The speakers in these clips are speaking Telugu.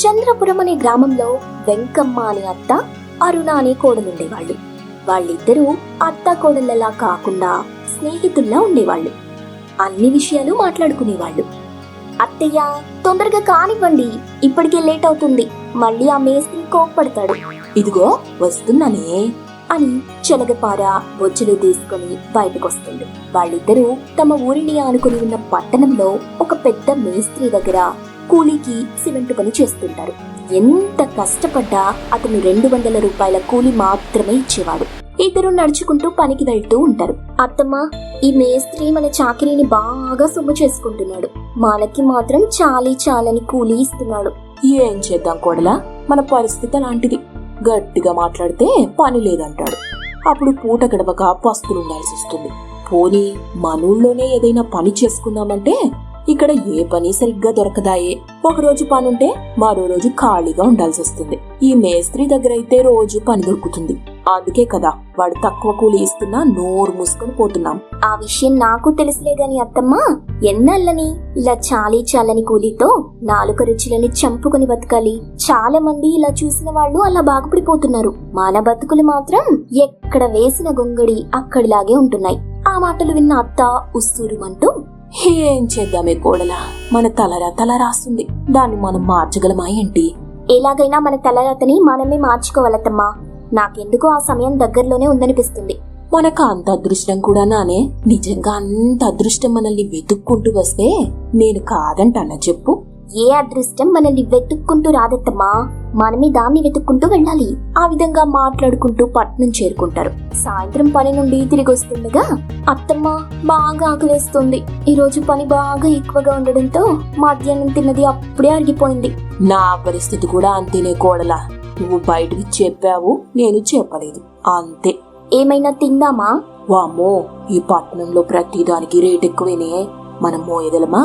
చంద్రపురం అనే గ్రామంలో వెంకమ్మ అనే అత్త, అరుణ అనే కోడలుండేవాళ్ళు. వాళ్ళిద్దరూ అత్త కోడళ్ళలా కాకుండా స్నేహితుల్లా ఉండేవాళ్ళు. అన్ని విషయాలు మాట్లాడుకునేవాళ్ళు. అత్తయ్య, తొందరగా కానివ్వండి, ఇప్పటికే లేట్ అవుతుంది, మళ్ళీ ఆ మేస్త్రి కోప్పడతాడు. ఇదిగో వస్తున్నానే అని చెలగపార బొచ్చులు తీసుకుని బయటకొస్తుంది. వాళ్ళిద్దరూ తమ ఊరిని ఆనుకుని ఉన్న పట్టణంలో ఒక పెద్ద మేస్త్రి దగ్గర కూలీకి సిమెంట్ పని చేస్తుంటారు. ఎంత కష్టపడ్డా అతను 200 రూపాయల కూలి మాత్రమే ఇచ్చేవాడు. ఇద్దరు నడుచుకుంటూ పనికి వెళ్తూ ఉంటారు. అత్తమ్మ, ఈ మేస్త్రి మన చాకిరీని బాగా సొమ్ము చేసుకుంటున్నాడు, మనకి మాత్రం చాలని కూలి ఇస్తున్నాడు. ఏం చేద్దాం కోడలా, మన పరిస్థితి అలాంటిది. గట్టిగా మాట్లాడితే పని లేదంటాడు. అప్పుడు పూట గడవక పస్తులుండాల్సి వస్తుంది. పోనీ మనూళ్ళోనే ఏదైనా పని చేసుకుందామంటే ఇక్కడ ఏ పని సరిగ్గా దొరకదాయే. ఒకరోజు పనుంటే మరో రోజు ఖాళీగా ఉండాల్సి వస్తుంది. ఈ మేస్త్రి దగ్గర అయితే రోజు పని దొరుకుతుంది. అందుకే కదా వాడు తక్కువ కూలి ఇస్తున్నా నోరు మూసుకొని పోతున్నాం. ఆ విషయం నాకు తెలుసులే గాని అత్తమ్మ, ఎన్నాళ్ళని ఇలా చాలని కూలీతో నాలుక రుచులని చంపుకొని బతకాలి? చాలా మంది ఇలా చూసిన వాళ్ళు అలా బాగుపడిపోతున్నారు. మన బతుకులు మాత్రం ఎక్కడ వేసిన గొంగడి అక్కడిలాగే ఉంటున్నాయి. ఆ మాటలు విన్న అత్త ఉస్సూరుమంటూ, ఏం చేద్దామే కోడలా, మన తల రాస్తుంది, దాన్ని మనం మార్చగలమా ఏంటి? ఎలాగైనా మన తలరాతని మనమే మార్చుకోవాలత్తమ్మా. నాకెందుకో ఆ సమయం దగ్గరలోనే ఉందనిపిస్తుంది. మనకు అంత అదృష్టం కూడా నానే. నిజంగా అంత అదృష్టం మనల్ని వెతుక్కుంటూ వస్తే నేను కాదంటానా చెప్పు? ఏ అదృష్టం మనల్ని వెతుక్కుంటూ రాదత్తమ్మా, మనమే దాన్ని వెతుక్కుంటూ వెళ్ళాలి. ఆ విధంగా మాట్లాడుకుంటూ పట్నం చేరుకుంటారు. సాయంత్రం పని నుండి తిరిగి వస్తుండగా, అత్తమ్మ, బాగా ఆకలేస్తుంది, ఈ రోజు పని బాగా ఎక్కువగా ఉండడంతో మధ్యాహ్నం తిన్నది అప్పుడే అరిగిపోయింది. నా పరిస్థితి కూడా అంతేనే కోడలా. నువ్వు బయటికి చెప్పావు, నేను చెప్పలేదు, అంతే. ఏమైనా తిందామా? వామ్మో, ఈ పట్టణంలో ప్రతిదానికి రేట్ ఎక్కువేనే, మనం మోయగలమా?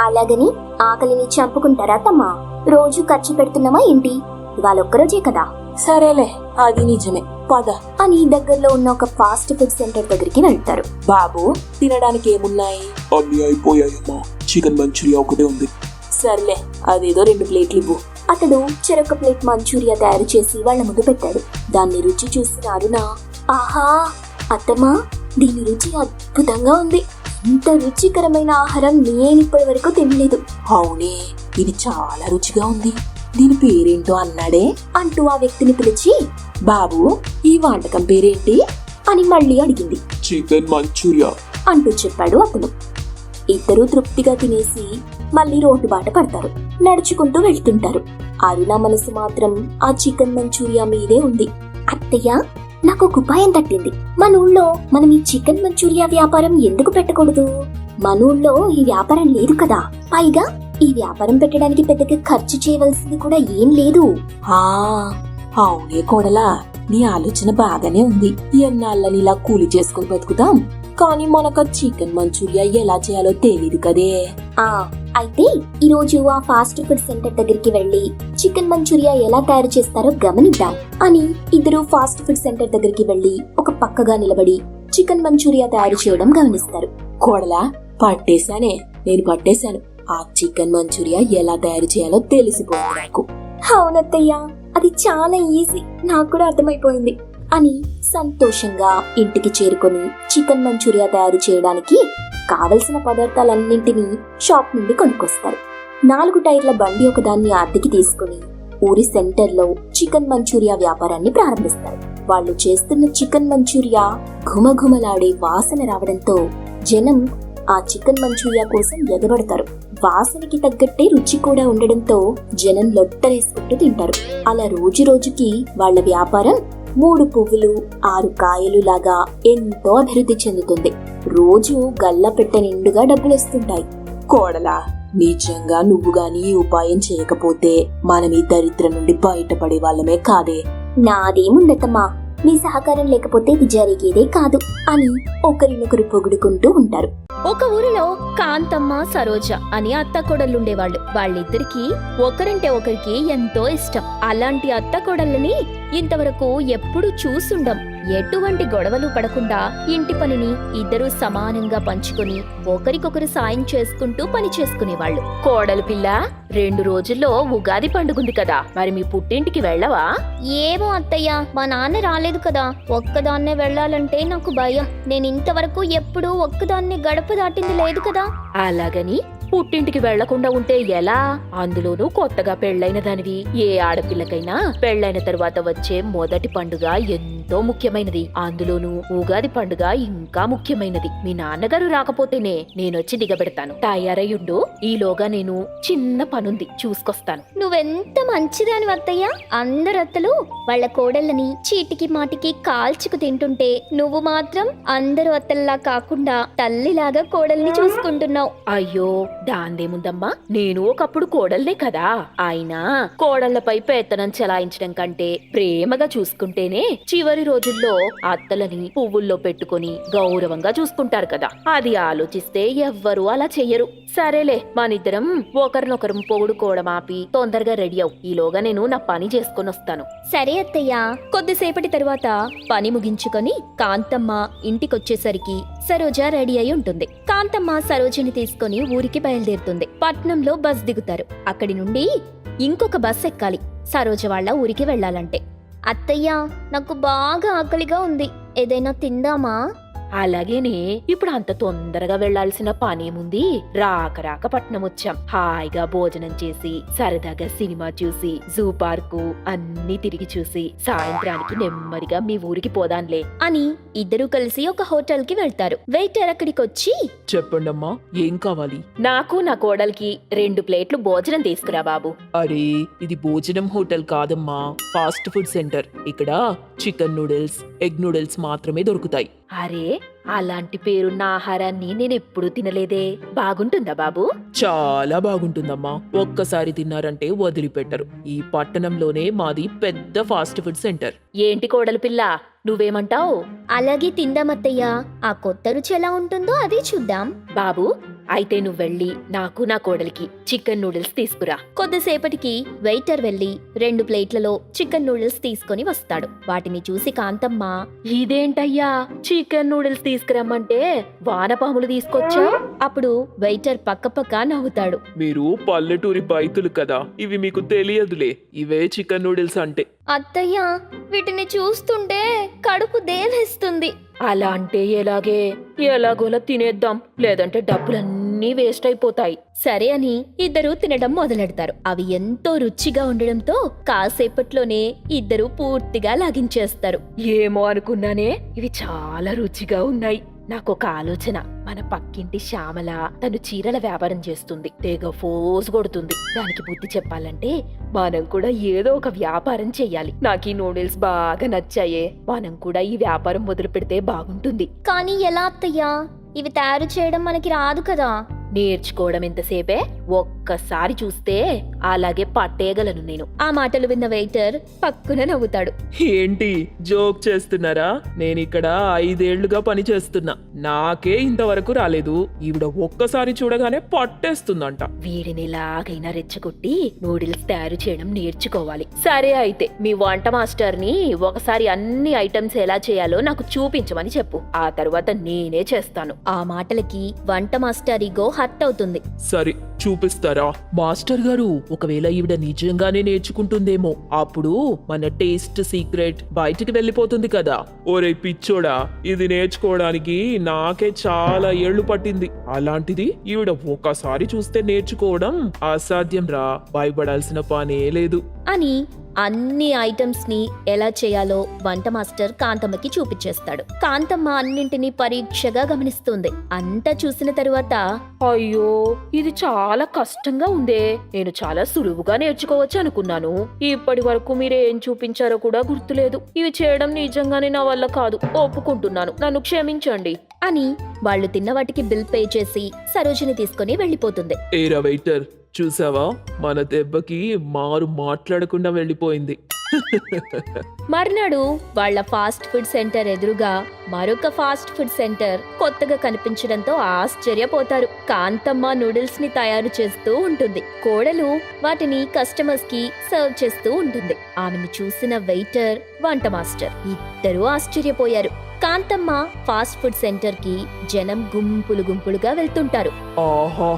అలాగని ఆకలిని చంపుకుంటారా తమ్మా? రోజు ఖర్చు పెడుతున్నామా ఏంటి? ఇవాళ ఒక్కరోజే కదా. సరేలే, అది నిజమే, పద అని దగ్గరలో ఉన్న ఒక ఫాస్ట్ ఫుడ్ సెంటర్ దగ్గరికి వెళ్తారు. బాబు, తినడానికి ఏమున్నాయి? అన్ని అయిపోయాయమ్మా, చికెన్ మంచూరియా ఒకటే ఉంది. సర్లే, అదేదో 2 ప్లేట్లు ఇవ్వు. అతడు చెరొక ప్లేట్ మంచూరియా తయారు చేసి వాళ్ళ ముందు పెట్టాడు. దాన్ని రుచి చూసిన అరుణ, ఆహా అత్తమ్మా, దీని రుచి అద్భుతంగా ఉంది, ఇంత రుచికరమైన ఆహారం నేనిప్పటి వరకు తినలేదు. అవునే, ఇది చాలా రుచిగా ఉంది, దీని పేరేంటో అన్నాడే అంటూ ఆ వ్యక్తిని పిలిచి, బాబు, ఈ వంటకం పేరేంటి అని మళ్ళీ అడిగింది. చికెన్ మంచూరియా అంటూ చెప్పాడు అతను. ఇద్దరూ తృప్తిగా తినేసి మళ్ళీ రోడ్డు బాట పడతారు. నడుచుకుంటూ వెళ్తుంటారు. అరుణ మనసు మాత్రం ఆ చికెన్ మంచూరియా మీదే ఉంది. అత్తయ్య, నాకు ఒక ఉపాయం తట్టింది. మన ఊళ్ళో మనం ఈ చికెన్ మంచూరియా వ్యాపారం ఎందుకు పెట్టకూడదు? మన ఊళ్ళో ఈ వ్యాపారం లేదు కదా, పైగా ఈ వ్యాపారం పెట్టడానికి పెద్దగా ఖర్చు చేయవలసింది కూడా ఏం లేదు. అవునే కోడలా, నీ ఆలోచన బాగానే ఉంది. ఎన్నాళ్ళని ఇలా కూలి చేసుకుని బతుకుతాం, కానీ మనకు చికెన్ మంచూరియా ఎలా చేయాలో తెలీదు కదే. అయితే ఈ రోజు ఆ ఫాస్ట్ ఫుడ్ సెంటర్ దగ్గరికి వెళ్లి చికెన్ మంచూరియా ఎలా తయారు చేస్తారో గమనిద్దాం అని ఇద్దరు ఫాస్ట్ ఫుడ్ సెంటర్ దగ్గరికి వెళ్లి ఒక పక్కగా నిలబడి చికెన్ మంచూరియా తయారు చేయడం గమనిస్తారు. కోడలా, నేను పట్టేశాను. ఆ చికెన్ మంచూరియా ఎలా తయారు చేయాలో తెలిసిపోయింది నాకు. అవునత్తయ్య, అది చాలా ఈజీ, నాకు కూడా అర్థమైపోయింది అని సంతోషంగా ఇంటికి చేరుకొని చికెన్ మంచూరియా తయారు చేయడానికి కావలసిన పదార్థాలన్నింటినీ షాప్ నుండి కొనుక్కొస్తారు. 4 టైర్ల బండి ఒకదాన్ని అద్దెకి తీసుకుని ఊరి సెంటర్లో చికెన్ మంచూరియా వ్యాపారాన్ని ప్రారంభిస్తారు. వాళ్ళు చేస్తున్న చికెన్ మంచూరియా ఘుమఘుమలాడే వాసన రావడంతో జనం ఆ చికెన్ మంచూరియా కోసం ఎగబడతారు. వాసనకి తగ్గట్టే రుచి కూడా ఉండడంతో జనం లొట్టలేసుకుంటూ తింటారు. అలా రోజు రోజుకి వాళ్ళ వ్యాపారం 3 పువ్వులు 6 కాయలు లాగా ఎంతో అభివృద్ధి చెందుతుంది. రోజు గల్లపెట్ట నిండుగా డబ్బులొస్తుంటాయి. కోడలా, నిజంగా నువ్వు గాని ఈ ఉపాయం చేయకపోతే మనం ఈ దరిద్రం నుండి బయటపడే వాళ్ళమే కాదే. నాదేముందత్తమ్మా, మీ సహకారం లేకపోతే ఇది జరిగేదే కాదు అని ఒకరినొకరు పొగుడుకుంటూ ఉంటారు. ఒక ఊరిలో కాంతమ్మ, సరోజ అని అత్త కోడళ్ళుండేవాళ్ళు. వాళ్ళిద్దరికి ఒకరంటే ఒకరికి ఎంతో ఇష్టం. అలాంటి అత్త కోడళ్ళని ఇంతవరకు ఎప్పుడు చూసుండం. ఎటువంటి గొడవలు పడకుండా ఇంటి పనిని ఇద్దరూ సమానంగా పంచుకొని ఒకరికొకరు సాయం చేసుకుంటూ పని చేసుకునేవాళ్ళు. కోడలు పిల్ల, 2 రోజుల్లో ఉగాది పండుగుంది కదా, మరి మీ పుట్టింటికి వెళ్ళవా? ఏమో అత్తయ్య, మా నాన్న రాలేదు కదా, ఒక్కదాన్నే వెళ్ళాలంటే నాకు భయం. నేను ఇంతవరకు ఎప్పుడూ ఒక్కదాన్ని గడప దాటింది లేదు కదా. అలాగని పుట్టింటికి వెళ్లకుండా ఉంటే ఎలా? అందులోనూ కొత్తగా పెళ్లైన దానివి. ఏ ఆడపిల్లకైనా పెళ్లైన తరువాత వచ్చే మొదటి పండుగ ఎంతో ముఖ్యమైనది. అందులోనూ ఉగాది పండుగ ఇంకా ముఖ్యమైనది. మీ నాన్నగారు రాకపోతేనే నేనొచ్చి దిగబెడతాను. తయారయ్యుండు, ఈలోగా నేను చిన్న పనుంది, చూసుకొస్తాను. నువ్వెంత మంచిదాని అత్తయ్య. అందరు అత్తలు వాళ్ళ కోడళ్ళని చీటికి మాటికి కాల్చుకు తింటుంటే నువ్వు మాత్రం అందరు అత్తల్లా కాకుండా తల్లిలాగా కోడల్ని చూసుకుంటున్నావు. అయ్యో, దాందేముందమ్మా, నేను ఒకప్పుడు కోడల్నే కదా. అయినా కోడళ్లపై పెత్తనం చెలాయించడం కంటే ప్రేమగా చూసుకుంటేనే చివరి రోజుల్లో అత్తలని పువ్వుల్లో పెట్టుకొని గౌరవంగా చూసుకుంటారు కదా. అది ఆలోచిస్తే ఎవ్వరూ అలా చెయ్యరు. సరేలే, మనిద్దరం ఒకరినొకరం పొగుడుకోవడం ఆపి తొందరగా రెడీ అవు. ఈలోగా నేను నా పని చేసుకొని వస్తాను. సరే అత్తయ్య. కొద్దిసేపటి తరువాత పని ముగించుకొని కాంతమ్మ ఇంటికొచ్చేసరికి సరోజ రెడీ అయి ఉంటుంది. కాంతమ్మ సరోజని తీసుకొని ఊరికి బయలుదేరుతుంది. పట్నంలో బస్ దిగుతారు. అక్కడి నుండి ఇంకొక బస్ ఎక్కాలి సరోజ వాళ్ళ ఊరికి వెళ్లాలంటే. అత్తయ్య, నాకు బాగా ఆకలిగా ఉంది, ఏదైనా తిందామా? అలాగేనే, ఇప్పుడు అంత తొందరగా వెళ్లాల్సిన పనేముంది? రాక పట్నం వచ్చాం. హాయిగా భోజనం చేసి సరదాగా సినిమా చూసి జూ పార్కు అన్ని తిరిగి చూసి సాయంత్రానికి నెమ్మదిగా మీ ఊరికి పోదాంలే అని ఇద్దరూ కలిసి ఒక హోటల్ కి వెళ్తారు. వెయిటర్ అక్కడికొచ్చి, చెప్పండమ్మా, ఏం కావాలి? నాకు నా కోడలికి 2 ప్లేట్లు భోజనం తీసుకురా బాబు. అరే, ఇది భోజనం హోటల్ కాదమ్మా, ఫాస్ట్ ఫుడ్ సెంటర్. ఇక్కడ చికెన్ నూడిల్స్, ఎగ్ నూడిల్స్ మాత్రమే దొరుకుతాయి. అరే, అలాంటి పేరున్న ఆహారాన్ని నేనెప్పుడూ తినలేదే. బాగుంటుందా బాబు? చాలా బాగుంటుందమ్మా, ఒక్కసారి తిన్నారంటే వదిలిపెట్టరు. ఈ పట్టణంలోనే మాది పెద్ద ఫాస్ట్ ఫుడ్ సెంటర్. ఏంటి కోడలు పిల్ల, నువ్వేమంటావు? అలాగే తిందామత్తయ్యా, ఆ కొత్త రుచి ఎలా ఉంటుందో అది చూద్దాం. బాబు, అయితే నువ్వెళ్ళి నాకు నా కోడలికి చికెన్ నూడిల్స్ తీసుకురా. కొద్దిసేపటికి వెయిటర్ వెళ్లి 2 ప్లేట్లలో చికెన్ నూడిల్స్ తీసుకొని వస్తాడు. వాటిని చూసి కాంతమ్మ, ఇదేంటయ్యా, చికెన్ నూడిల్స్ తీసుకురమ్మంటే వానపాములు తీసుకొచ్చా? అప్పుడు వెయిటర్ పక్క నవ్వుతాడు. మీరు పల్లెటూరి బైతులు కదా, ఇవి మీకు తెలియదులే. ఇవే చికెన్ నూడిల్స్ అంటే. అత్తయ్య, వీటిని చూస్తుంటే కడుపు దేవేస్తుంది. అలా అంటే ఎలాగే? ఎలాగోలా తినేద్దాం, లేదంటే డబ్బులన్నీ వేస్ట్ అయిపోతాయి. సరే అని ఇద్దరూ తినడం మొదలెడతారు. అవి ఎంతో రుచిగా ఉండడంతో కాసేపట్లోనే ఇద్దరూ పూర్తిగా లాగించేస్తారు. ఏమో అనుకున్నానే, ఇవి చాలా రుచిగా ఉన్నాయి. నాకొక ఆలోచన. మన పక్కింటి శ్యామల, తను చీరల వ్యాపారం చేస్తుంది, తెగ ఫోర్స్ కొడుతుంది. దానికి బుద్ధి చెప్పాలంటే మనం కూడా ఏదో ఒక వ్యాపారం చెయ్యాలి. నాకు ఈ నూడిల్స్ బాగా నచ్చాయే, మనం కూడా ఈ వ్యాపారం మొదలు పెడితే బాగుంటుంది. కానీ ఎలా అత్తయ్యా? ఇవి తయారు చేయడం మనకి రాదు కదా. నేర్చుకోవడం ఎంతసేపే, ఒక్కసారి చూస్తే అలాగే పట్టేయగలను నేను. ఆ మాటలు విన్న వెయిటర్ పక్కున నవ్వుతాడు. ఏంటి జోక్ చేస్తున్నారా? నేనిక్కడ 5 ఏళ్లుగా పని చేస్తున్నా, నాకే ఇంతవరకు రాలేదు. ఈవిడ ఒక్కసారి చూడగానే పట్టేస్తుందంట. వీడిని ఎలాగైనా రెచ్చగొట్టి నూడిల్స్ తయారు చేయడం నేర్చుకోవాలి. సరే అయితే మీ వంట మాస్టర్ ని ఒకసారి అన్ని ఐటమ్స్ ఎలా చేయాలో నాకు చూపించమని చెప్పు, ఆ తర్వాత నేనే చేస్తాను. ఆ మాటలకి వంట మాస్టర్ ఇగో హర్ట్ అవుతుంది. సరే, చూపిస్తారా? మాస్టర్ గారు, ఒకవేళ ఈవిడ నిజంగానే నేర్చుకుంటుందేమో, అప్పుడు మన టేస్ట్ సీక్రెట్ బయటికి వెళ్ళిపోతుంది కదా. ఓరే పిచ్చోడా, ఇది నేర్చుకోవడానికి నాకే చాలా ఏళ్లు పట్టింది. అలాంటిది ఈవిడ ఒక్కసారి చూస్తే నేర్చుకోవడం అసాధ్యం రా, భయపడాల్సిన పనే లేదు అని అన్ని ఐటమ్స్ ని ఎలా చేయాలో వంట మాస్టర్ కాంతమ్మకి చూపించేస్తాడు. కాంతమ్మ అన్నింటినీ పరీక్షగా గమనిస్తుంది. అంతా చూసిన తరువాత, అయ్యో, ఇది చాలా కష్టంగా ఉందే, నేను చాలా సులువుగా నేర్చుకోవచ్చు అనుకున్నాను. ఇప్పటి వరకు మీరేం చూపించారో కూడా గుర్తులేదు. ఇవి చేయడం నిజంగానే నా వల్ల కాదు, ఒప్పుకుంటున్నాను, నన్ను క్షమించండి అని వాళ్ళు తిన్న వాటికి బిల్ పే చేసి సరోజిని తీసుకుని వెళ్లిపోతుంది. ఏరా వెయిటర్, చూసావా, మన దెబ్బకి మారు మాట్లాడకుండా వెళ్ళిపోయింది. మర్నాడు వాళ్ళ ఫాస్ట్ ఫుడ్ సెంటర్ ఎదురుగా మరొక ఫాస్ట్ ఫుడ్ సెంటర్ కొత్తగా కనిపించడంతో ఆశ్చర్యపోతారు. కాంతమ్మ నూడిల్స్ ని తయారు చేస్తూ ఉంటుంది. కోడలు వాటిని కస్టమర్స్ కి సర్వ్ చేస్తూ ఉంటుంది. ఆమెను చూసిన వెయిటర్, వంట మాస్టర్ ఇద్దరూ ఆశ్చర్యపోయారు. కాంతమ్మ ఫాస్ట్ ఫుడ్ సెంటర్ కి జనం గుంపులు గుంపులుగా వెళ్తుంటారు. ఆహా,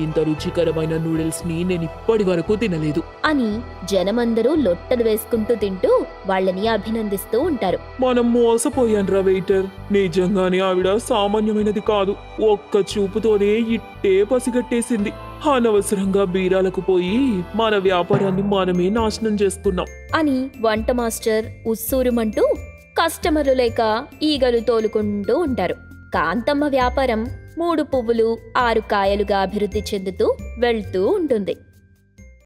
ఇంత రుచికరమైన నూడిల్స్ ని నేను ఇప్పటి వరకు తినలేదు అని జనమందరూ లొట్టలు వేసుకుంటూ తింటూ వాళ్ళని అభినందిస్తూ ఉంటారు. మనం మోసపోయాన్రా వెయిటర్. నిజంగానే ఆవిడ సామాన్యమైనది కాదు. ఒక్క చూపుతోనే ఇట్టే పసిగట్టేసింది. అనవసరంగా బీరాలకు పోయి మన వ్యాపారాన్ని మనమే నాశనం చేసుకున్నాం అని వంట మాస్టర్ ఉస్సూరుమంటూ కస్టమర్లు లేక ఈగలు తోలుకుంటూ ఉంటారు. కాంతమ్మ వ్యాపారం 3 పువ్వులు 6 కాయలుగా అభివృద్ధి చెందుతూ వెళ్తూ ఉంటుంది.